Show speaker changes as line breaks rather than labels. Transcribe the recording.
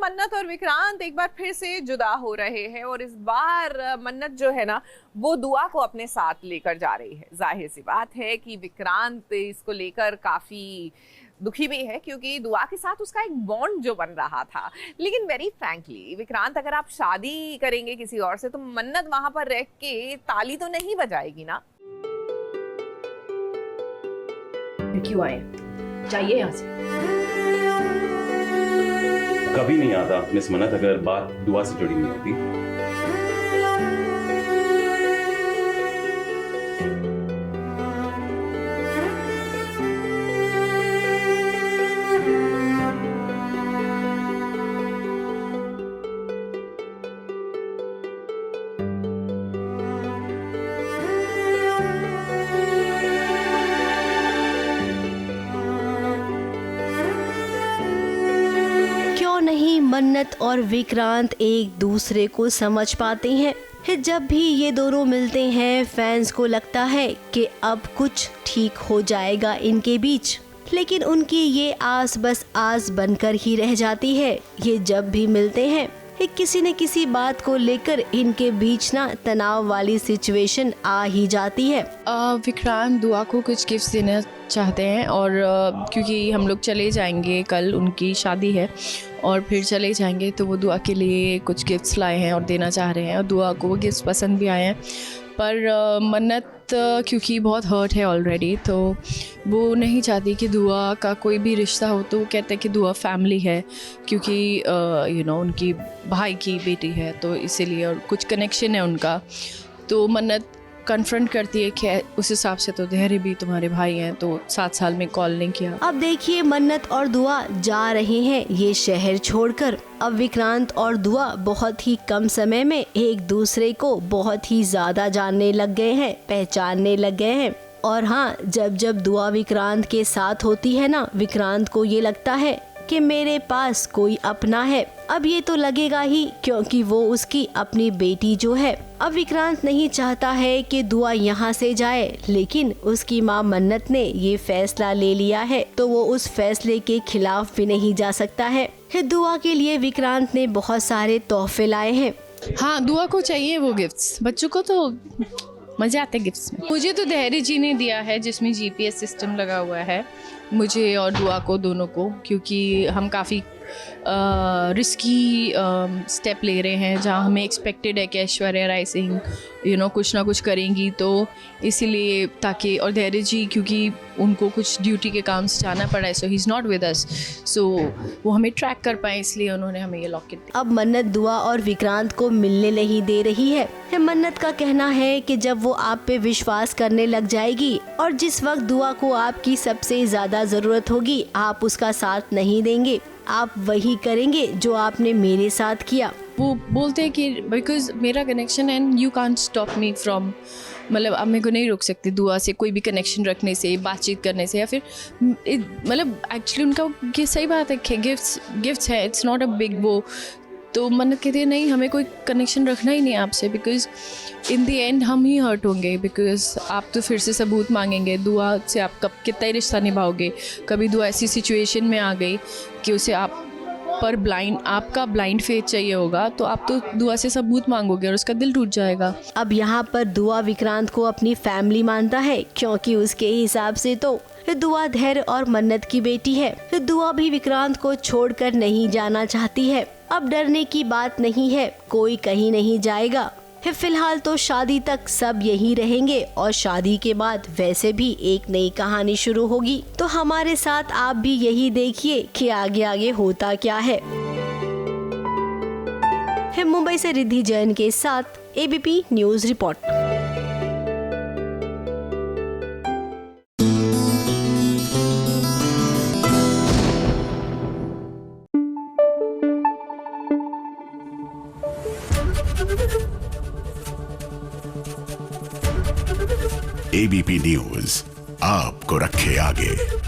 मन्नत और विक्रांत एक बार फिर से जुदा हो रहे हैं और इस बार मन्नत जो है ना वो दुआ को अपने साथ लेकर जा रही है। जाहिर सी बात है कि विक्रांत इसको लेकर काफी दुखी भी है क्योंकि दुआ के साथ उसका एक बॉन्ड जो बन रहा था। लेकिन वेरी फ्रैंकली विक्रांत, अगर आप शादी करेंगे किसी और से तो मन्नत वहां पर रह के ताली तो नहीं बजाएगी ना।
क्यों आए? जाइए यहाँ से।
कभी नहीं आता मिस मन्नत अगर बात दुआ से जुड़ी नहीं होती।
नहीं मन्नत और विक्रांत एक दूसरे को समझ पाते हैं। जब भी ये दोनों मिलते हैं फैंस को लगता है कि अब कुछ ठीक हो जाएगा इनके बीच, लेकिन उनकी ये आस बस आस बनकर ही रह जाती है। ये जब भी मिलते हैं किसी न किसी बात को लेकर इनके बीच ना तनाव वाली सिचुएशन आ ही जाती है।
विक्रांत दुआ को कुछ गिफ्ट्स देना चाहते हैं और क्योंकि हम लोग चले जाएंगे, कल उनकी शादी है और फिर चले जाएंगे, तो वो दुआ के लिए कुछ गिफ्ट्स लाए हैं और देना चाह रहे हैं और दुआ को वो गिफ्ट्स पसंद भी आए हैं। पर मन्नत क्योंकि बहुत हर्ट है ऑलरेडी, तो वो नहीं चाहती कि दुआ का कोई भी रिश्ता हो। तो वो कहते हैं कि दुआ फैमिली है क्योंकि उनकी भाई की बेटी है, तो इसीलिए और कुछ कनेक्शन है उनका। तो मन्नत कन्फ्रंट करती है कि उस हिसाब से तो धैर्य भी तुम्हारे भाई हैं, तो 7 साल में कॉल नहीं किया।
अब देखिए मन्नत और दुआ जा रहे हैं ये शहर छोड़कर। अब विक्रांत और दुआ बहुत ही कम समय में एक दूसरे को बहुत ही ज्यादा जानने लग गए हैं, पहचानने लग गए हैं। और हाँ, जब जब दुआ विक्रांत के साथ होती है ना, विक्रांत को ये लगता है कि मेरे पास कोई अपना है। अब ये तो लगेगा ही क्योंकि वो उसकी अपनी बेटी जो है। अब विक्रांत नहीं चाहता है कि दुआ यहाँ से जाए, लेकिन उसकी माँ मन्नत ने ये फैसला ले लिया है तो वो उस फैसले के खिलाफ भी नहीं जा सकता है। दुआ के लिए विक्रांत ने बहुत सारे तोहफे लाए हैं।
हाँ, दुआ को चाहिए वो गिफ्ट्स। बच्चों को तो मजे आते हैं गिफ्ट्स में। मुझे तो धैर्य जी ने दिया है जिसमें GPS सिस्टम लगा हुआ है, मुझे और दुआ को दोनों को, क्योंकि हम काफ़ी रिस्की स्टेप ले रहे हैं जहाँ हमें एक्सपेक्टेड है कि ऐश्वर्या राय सिंह कुछ ना कुछ करेंगी, तो इसीलिए ताकि, और धैर्य जी क्योंकि उनको कुछ ड्यूटी के काम से जाना पड़ा है, so he is not with us, so वो हमें ट्रैक कर पाए, इसलिए उन्होंने हमें ये लॉकेट दिया।
अब मन्नत दुआ और विक्रांत को मिलने नहीं दे रही है। मन्नत का कहना है कि जब वो आप पे विश्वास करने लग जाएगी और जिस वक्त दुआ को आपकी सबसे ज्यादा जरूरत होगी आप उसका साथ नहीं देंगे, आप वही करेंगे जो आपने मेरे साथ किया।
वो बोलते हैं कि बिकॉज मेरा connection and you can't stop me from, मतलब अब मेरे को नहीं रोक सकते दुआ से कोई भी कनेक्शन रखने से, बातचीत करने से, या फिर मतलब एक्चुअली उनका ये सही बात है कि गिफ्ट्स है, इट्स नॉट अ बिग वो। तो मन्नत कहती है नहीं, हमें कोई कनेक्शन रखना ही नहीं आपसे, बिकॉज इन द एंड हम ही हर्ट होंगे, बिकॉज आप तो फिर से सबूत मांगेंगे। दुआ से आप कब कितना ही रिश्ता निभाओगे? कभी दुआ ऐसी सिचुएशन में आ गई कि उसे आप पर आपका ब्लाइंड फेथ चाहिए होगा, तो आप तो दुआ से सबूत मांगोगे और उसका दिल टूट जाएगा।
अब यहाँ पर दुआ विक्रांत को अपनी फैमिली मानता है क्योंकि उसके हिसाब से तो दुआ धैर्य और मन्नत की बेटी है। दुआ भी विक्रांत को छोड़कर नहीं जाना चाहती है। अब डरने की बात नहीं है, कोई कहीं नहीं जाएगा। फिलहाल तो शादी तक सब यहीं रहेंगे और शादी के बाद वैसे भी एक नई कहानी शुरू होगी। तो हमारे साथ आप भी यही देखिए कि आगे आगे होता क्या है। मुंबई से रिद्धि जैन के साथ ABP news report.
ABP news आपको रखे आगे।